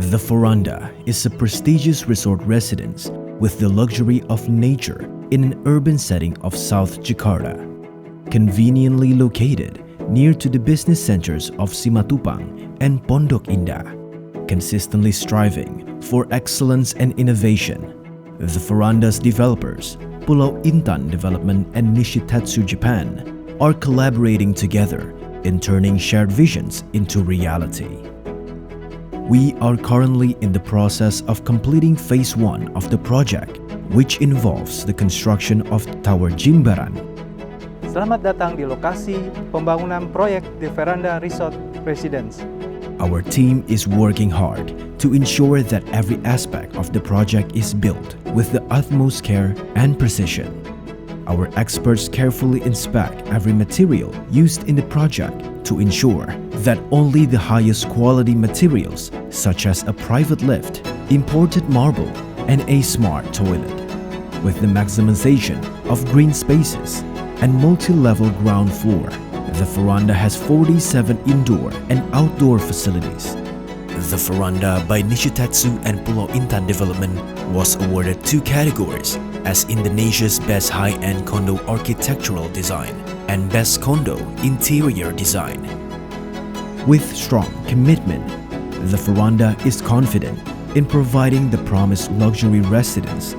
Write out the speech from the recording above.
The Veranda is a prestigious resort residence with the luxury of nature in an urban setting of South Jakarta. Conveniently located near to the business centers of Simatupang and Pondok Indah, consistently striving for excellence and innovation, the Veranda's developers, Pulau Intan Development and Nishitatsu Japan, are collaborating together in turning shared visions into reality. We are currently in the process of completing Phase 1 of the project, which involves the construction of Tower Jimbaran. Selamat datang di lokasi pembangunan proyek The Veranda Resort Residence. Our team is working hard to ensure that every aspect of the project is built with the utmost care and precision. Our experts carefully inspect every material used in the project to ensure that only the highest quality materials, such as a private lift, imported marble, and a smart toilet, with the maximization of green spaces and multi-level ground floor. The Veranda has 47 indoor and outdoor facilities. The Veranda by Nishitatsu and Pulau Intan Development was awarded 2 categories as Indonesia's Best High-End Condo Architectural Design and Best Condo Interior Design. With strong commitment, the Veranda is confident in providing the promised luxury residence